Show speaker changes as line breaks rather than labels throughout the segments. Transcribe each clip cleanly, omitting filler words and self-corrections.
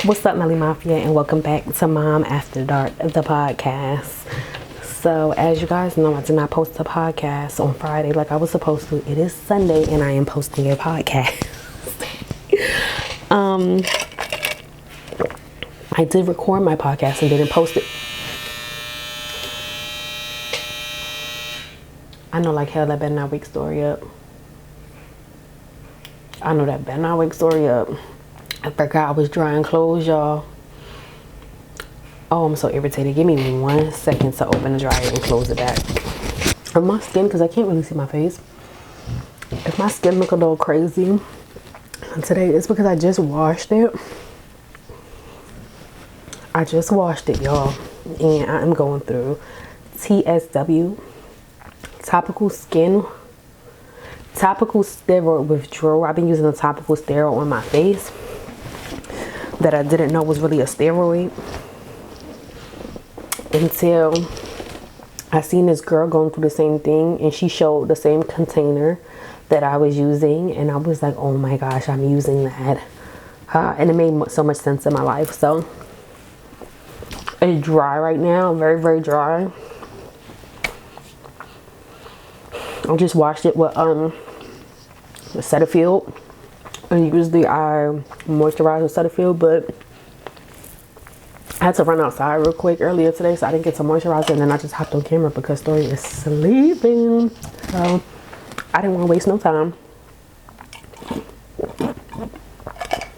What's up, MellyMafia, and welcome back to Mom After Dark, the podcast. So, as you guys know, I did not post a podcast on Friday like I was supposed to. It is Sunday, and I am posting a podcast. I did record my podcast and didn't post it. I know like hell that better not wake story up. I know that better not wake story up. I forgot I was drying clothes, y'all. Oh, I'm so irritated. Give me 1 second to open the dryer and close it back. On my skin, because I can't really see my face. If my skin look a little crazy today, it's because I just washed it. I just washed it, y'all. And I am going through TSW, topical steroid withdrawal. I've been using a topical steroid on my face that I didn't know was really a steroid until I seen this girl going through the same thing, and she showed the same container that I was using, and I was like, oh my gosh, I'm using that. And it made so much sense in my life. So it's dry right now, very, very dry. I just washed it with Cetaphil, and usually I moisturize with Cetaphil, but I had to run outside real quick earlier today, so I didn't get to moisturize it, and then I just hopped on camera because Story is sleeping, so I didn't want to waste no time.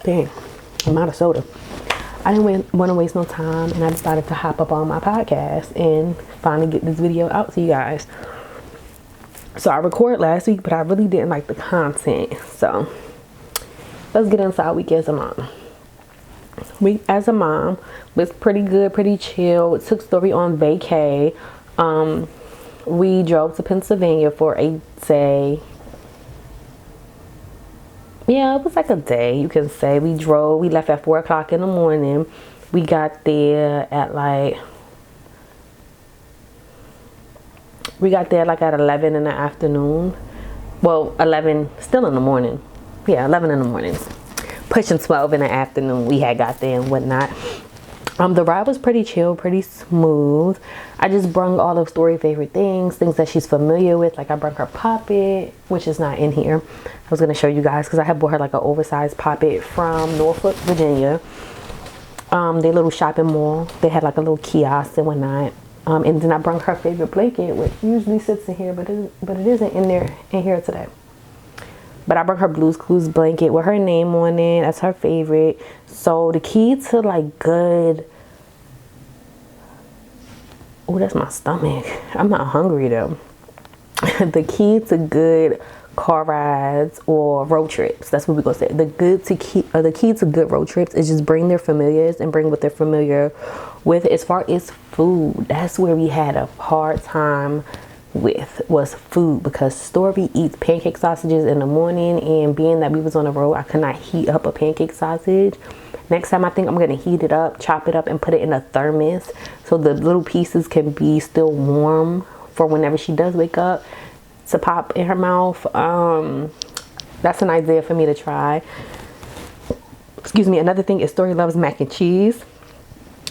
Dang, I'm out of soda. I didn't want to waste no time, and I decided to hop up on my podcast and finally get this video out to you guys. So I recorded last week, but I really didn't like the content. So let's get into our week as a mom. Week as a mom was pretty good, pretty chill. Took Story on vacay. We drove to Pennsylvania for a day. Yeah, it was like a day, you can say. We left at 4 o'clock in the morning. We got there at like at 11 in the afternoon. Well, 11, still in the morning. Yeah, 11 in the morning. Pushing 12 in the afternoon. We had got there and whatnot. The ride was pretty chill, pretty smooth. I just brung all of Story's favorite things that she's familiar with. Like I brung her poppet, which is not in here. I was going to show you guys because I had bought her like an oversized poppet from Norfolk, Virginia. Their little shopping mall. They had like a little kiosk and whatnot. And then I brought her favorite blanket, which usually sits in here, but it isn't in here today. But I brought her Blue's Clues blanket with her name on it. That's her favorite. So the key to like good... Oh, that's my stomach. I'm not hungry though. The key to good car rides or road trips, that's what we're gonna say. The key to good road trips is just bring their familiars and bring what they're familiar with. As far as food, that's where we had a hard time with, was food, because Story eats pancake sausages in the morning, and being that we was on the road, I could not heat up a pancake sausage. Next time I think I'm gonna heat it up, chop it up, and put it in a thermos so the little pieces can be still warm for whenever she does wake up to pop in her mouth. That's an idea for me to try. Excuse me. Another thing is Story loves mac and cheese.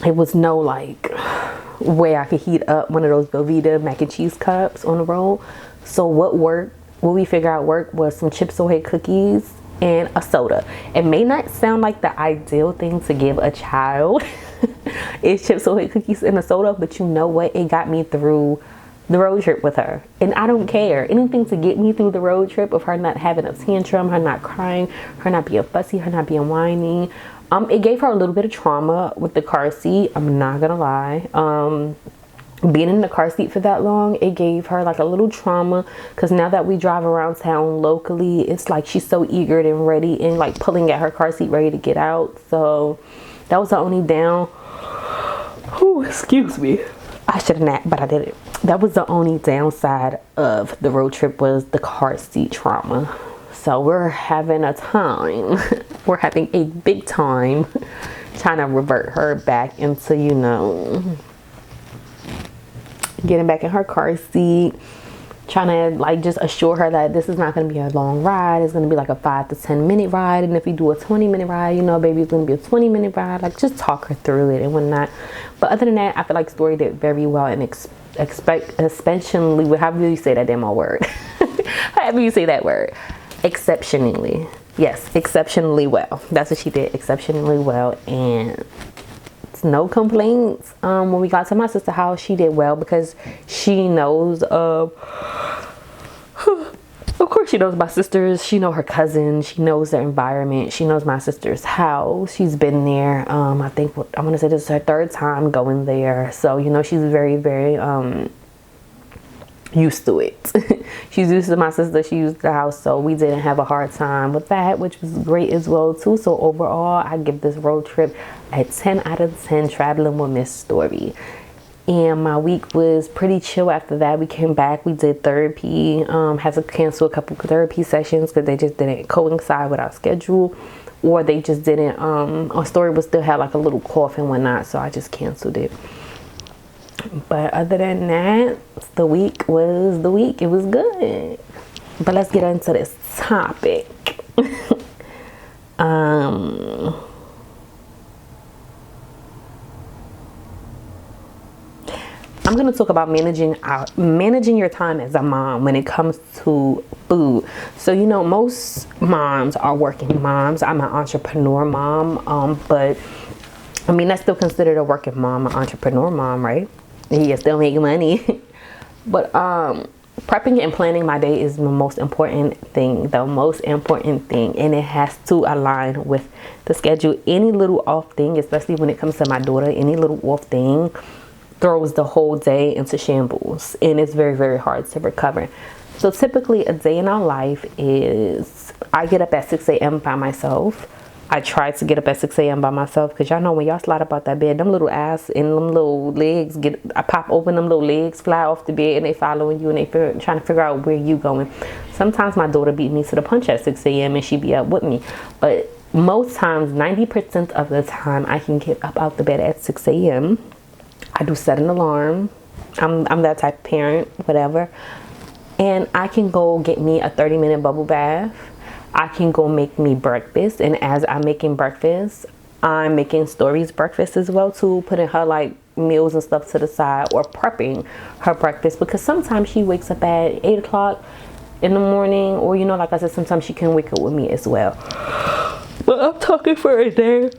It was no like way I could heat up one of those Velveeta mac and cheese cups on the road. So what we figured out worked was some Chips Ahoy cookies and a soda. It may not sound like the ideal thing to give a child. It's Chips Ahoy cookies and a soda, but you know what? It got me through the road trip with her, and I don't care. Anything to get me through the road trip of her not having a tantrum, her not crying, her not being fussy, her not being whiny. It gave her a little bit of trauma with the car seat, I'm not gonna lie. Being in the car seat for that long, it gave her like a little trauma, because now that we drive around town locally, it's like she's so eager and ready and like pulling at her car seat ready to get out. So that was the only excuse me, I should have napped, but I didn't. That was the only downside of the road trip, was the car seat trauma. So we're having a time. We're having a big time trying to revert her back into, you know, getting back in her car seat. trying to like just assure her that this is not going to be a long ride. It's going to be like a 5 to 10 minute ride, and if you do a 20-minute ride, you know, baby, it's going to be a 20-minute ride. Like, just talk her through it and whatnot. But other than that, I feel like Story did very well, and especially, however you say that damn old word, however you say that word, exceptionally. Yes, exceptionally well. That's what she did, exceptionally well. And no complaints. When we got to my sister's house, she did well because she knows of course she knows my sisters, she knows her cousins, she knows their environment, she knows my sister's house. She's been there. I think I want to say this is her 3rd time going there, so you know, she's very, very used to it. She's used to my sister, she used the house, so we didn't have a hard time with that, which was great as well too. So overall, I give this road trip a 10 out of 10 traveling with Miss Story. And my week was pretty chill after that. We came back, we did therapy, had to cancel a couple therapy sessions because they just didn't coincide with our schedule, or they just didn't, our Story was still had like a little cough and whatnot, so I just canceled it. But other than that, the week was the week. It was good. But let's get into this topic. I'm going to talk about managing your time as a mom when it comes to food. So, you know, most moms are working moms. I'm an entrepreneur mom, but I mean, that's still considered a working mom, an entrepreneur mom, right? Yeah, still making money. But prepping and planning my day is the most important thing, and it has to align with the schedule. Any little off thing, especially when it comes to my daughter, any little off thing throws the whole day into shambles, and it's very, very hard to recover. So typically a day in our life is, I get up at 6 a.m. by myself. I try to get up at 6 a.m. by myself, because y'all know when y'all slide up out that bed, them little ass and them little legs I pop open, them little legs fly off the bed, and they following you, and they trying to figure out where you going. Sometimes my daughter beat me to the punch at 6 a.m. and she be up with me, but most times, 90% of the time, I can get up out the bed at 6 a.m. I do set an alarm. I'm that type of parent, whatever. And I can go get me a 30-minute bubble bath. I can go make me breakfast. And as I'm making breakfast, I'm making Story's breakfast as well too, putting her like meals and stuff to the side, or prepping her breakfast, because sometimes she wakes up at 8 o'clock in the morning, or, you know, like I said, sometimes she can wake up with me as well. But I'm talking for a day.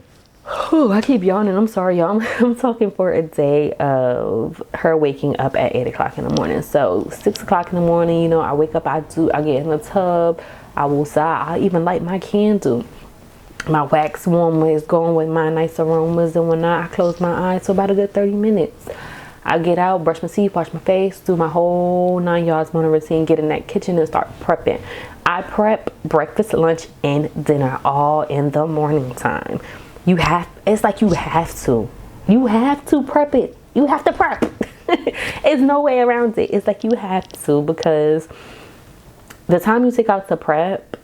Oh, I keep yawning. I'm sorry, y'all. I'm talking for a day of her waking up at 8 o'clock in the morning. So 6 o'clock in the morning, you know, I wake up, I get in the tub, I will sigh, I even light my candle. My wax warmer is going with my nice aromas and whatnot. I close my eyes for about a good 30 minutes. I get out, brush my teeth, wash my face, do my whole 9 yards morning routine, get in that kitchen and start prepping. I prep breakfast, lunch, and dinner all in the morning time. It's like you have to prep it. You have to prep. There's no way around it. It's like you have to, because the time you take out to prep,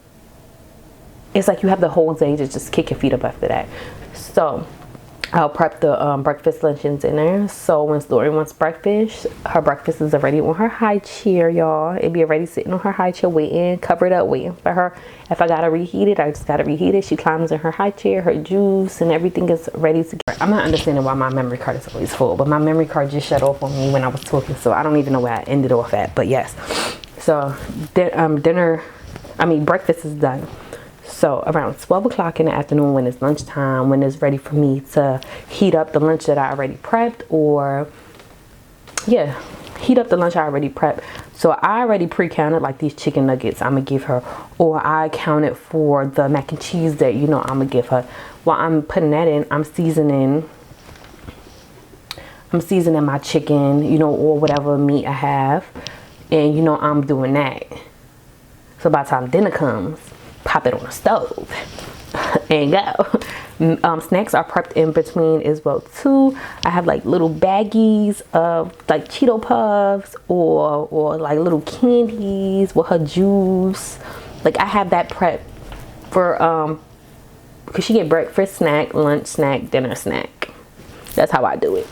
it's like you have the whole day to just kick your feet up after that. So I'll prep the breakfast, lunch, and dinner. So when Story wants breakfast, her breakfast is already on her high chair, y'all. It be already sitting on her high chair, waiting, covered up, waiting for her. If I gotta reheat it, I just gotta reheat it. She climbs in her high chair, her juice and everything is ready to go. I'm not understanding why my memory card is always full, but my memory card just shut off on me when I was talking, so I don't even know where I ended off at. But yes, so breakfast is done. So around 12 o'clock in the afternoon, when it's lunchtime, when it's ready for me to heat up the lunch that I already prepped, heat up the lunch I already prepped. So I already pre-counted like these chicken nuggets I'm gonna give her, or I counted for the mac and cheese that, you know, I'm gonna give her. While I'm putting that in, I'm seasoning my chicken, you know, or whatever meat I have, and, you know, I'm doing that. So by the time dinner comes, pop it on the stove and go. Snacks are prepped in between as well too. I have like little baggies of like Cheeto Puffs or like little candies with her juice. Like I have that prep for because she get breakfast snack, lunch snack, dinner snack. That's how I do it.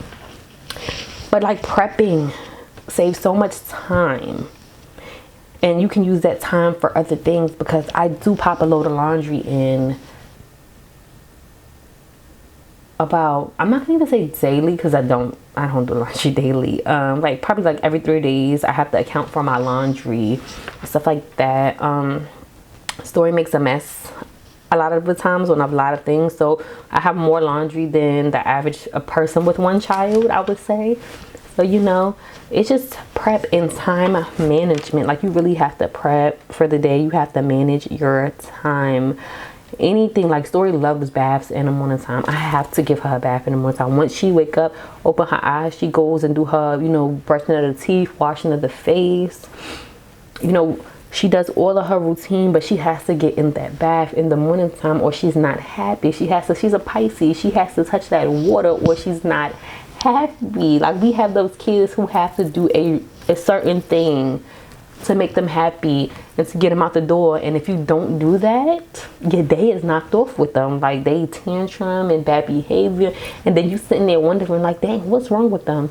But like prepping saves so much time. And you can use that time for other things, because I do pop a load of laundry in about, I'm not gonna even say daily, because I don't do laundry daily. Like probably like every 3 days I have to account for my laundry, stuff like that. Story makes a mess a lot of the times on a lot of things, so I have more laundry than the average person with one child, I would say. So, you know, it's just prep and time management. Like, you really have to prep for the day. You have to manage your time. Anything like Story loves baths in the morning time. I have to give her a bath in the morning time. Once she wake up, open her eyes, she goes and do her, you know, brushing of the teeth, washing of the face. You know, she does all of her routine, but she has to get in that bath in the morning time, or she's not happy. She's a Pisces. She has to touch that water, or she's not happy. Like, we have those kids who have to do a certain thing to make them happy and to get them out the door, and if you don't do that, your day is knocked off with them. Like, they tantrum and bad behavior, and then you sitting there wondering like, dang, what's wrong with them?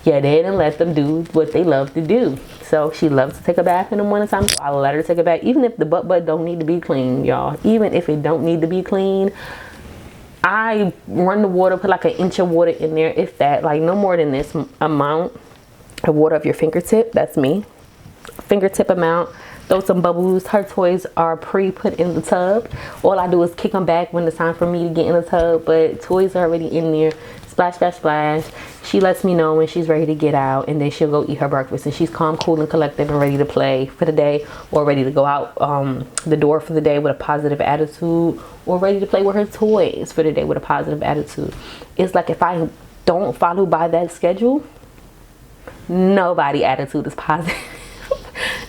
Yeah, they didn't let them do what they love to do. So she loves to take a bath in the morning time, so I let her take a bath, even if the butt don't need to be clean, y'all. Even if it don't need to be clean, I run the water, put like an inch of water in there, if that, like no more than this amount of water of your fingertip. That's me, fingertip amount. Throw some bubbles. Her toys are pre-put in the tub. All I do is kick them back when it's time for me to get in the tub, but toys are already in there. Splash, splash, splash. She lets me know when she's ready to get out, and then she'll go eat her breakfast, and she's calm, cool, and collected and ready to play for the day, or ready to go out the door for the day with a positive attitude, or ready to play with her toys for the day with a positive attitude. It's like, if I don't follow by that schedule, nobody attitude is positive.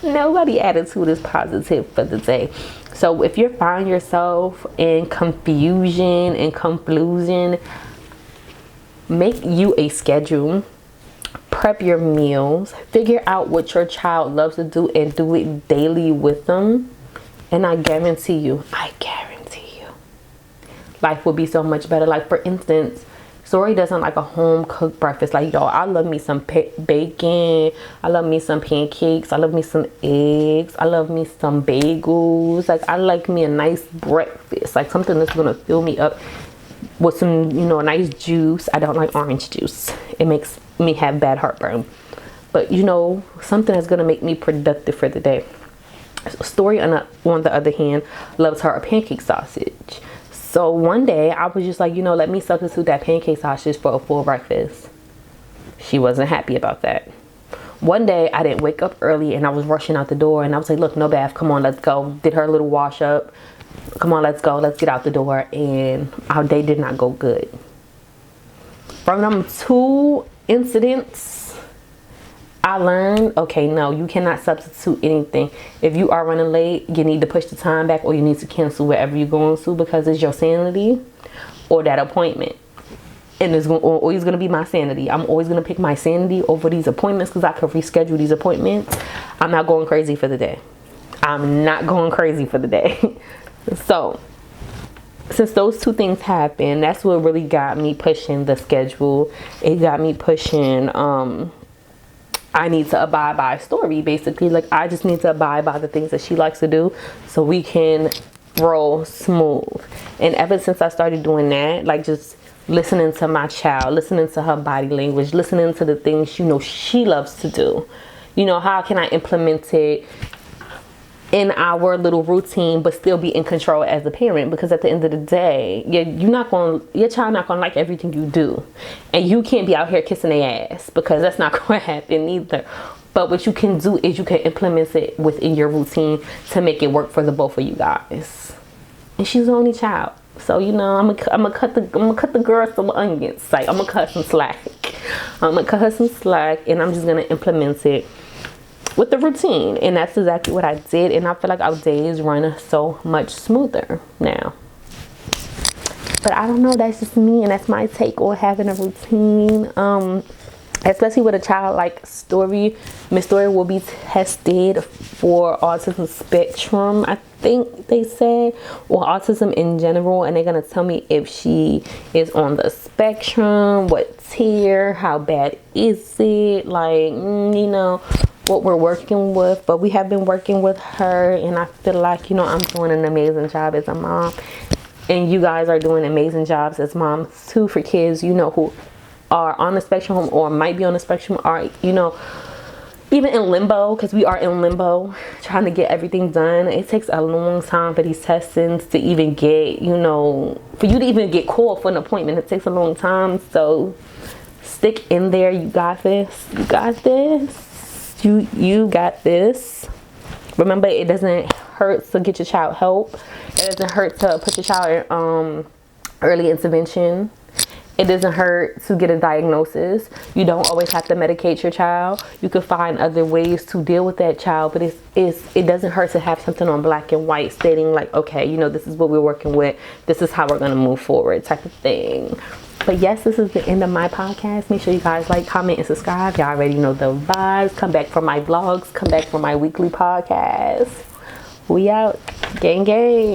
Nobody attitude is positive for the day. So if you find yourself in confusion and confusion, make you a schedule, prep your meals, figure out what your child loves to do, and do it daily with them. And I guarantee you, life will be so much better. Like, for instance, Story doesn't like a home cooked breakfast. Like, y'all, I love me some bacon. I love me some pancakes. I love me some eggs. I love me some bagels. Like, I like me a nice breakfast. Like, something that's going to fill me up with some, you know, a nice juice. I don't like orange juice. It makes me have bad heartburn. But, you know, something that's going to make me productive for the day. Story, on the other hand, loves her a pancake sausage. So one day I was just like, you know, let me substitute that pancake sausage for a full breakfast. She wasn't happy about that. One day I didn't wake up early, and I was rushing out the door, and I was like, look, no bath. Come on, let's go. Did her little wash up. Come on, let's go. Let's get out the door. And our day did not go good. From them 2 incidents, I learned, okay, no, you cannot substitute anything. If you are running late, you need to push the time back, or you need to cancel wherever you're going to, because it's your sanity or that appointment. And it's always going to be my sanity. I'm always going to pick my sanity over these appointments, because I could reschedule these appointments. I'm not going crazy for the day. I'm not going crazy for the day. So, since those 2 things happened, that's what really got me pushing the schedule. It got me pushing, I need to abide by Story, basically. Like, I just need to abide by the things that she likes to do, so we can roll smooth. And ever since I started doing that, like, just listening to my child, listening to her body language, listening to the things, you know, she loves to do. You know, how can I implement it in our little routine, but still be in control as a parent? Because at the end of the day, your child not gonna like everything you do, and you can't be out here kissing their ass, because that's not gonna happen either. But what you can do is you can implement it within your routine to make it work for the both of you guys. And she's the only child, so, you know, I'm gonna cut the girl some onions. Like, I'm gonna cut some slack. I'm gonna cut her some slack, and I'm just gonna implement it with the routine. And that's exactly what I did, and I feel like our days run so much smoother now. But I don't know, that's just me, and that's my take on having a routine. Especially with a child like Story. Miss Story will be tested for autism spectrum, I think they said, or autism in general, and they're gonna tell me if she is on the spectrum, what tier, how bad is it, like, you know, what we're working with, but we have been working with her, and I feel like, you know, I'm doing an amazing job as a mom, and you guys are doing amazing jobs as moms too, for kids, you know, who are on the spectrum or might be on the spectrum, or, you know, even in limbo, because we are in limbo trying to get everything done. It takes a long time for these testings to even get, you know, for you to even get called for an appointment. It takes a long time. So stick in there. You got this. You got this. You got this. Remember, it doesn't hurt to get your child help. It doesn't hurt to put your child in early intervention. It doesn't hurt to get a diagnosis. You don't always have to medicate your child. You could find other ways to deal with that child, but it doesn't hurt to have something on black and white stating like, okay, you know, this is what we're working with. This is how we're going to move forward, type of thing. But yes, this is the end of my podcast. Make sure you guys like, comment, and subscribe. Y'all already know the vibes. Come back for my vlogs. Come back for my weekly podcast. We out. Gang, gang.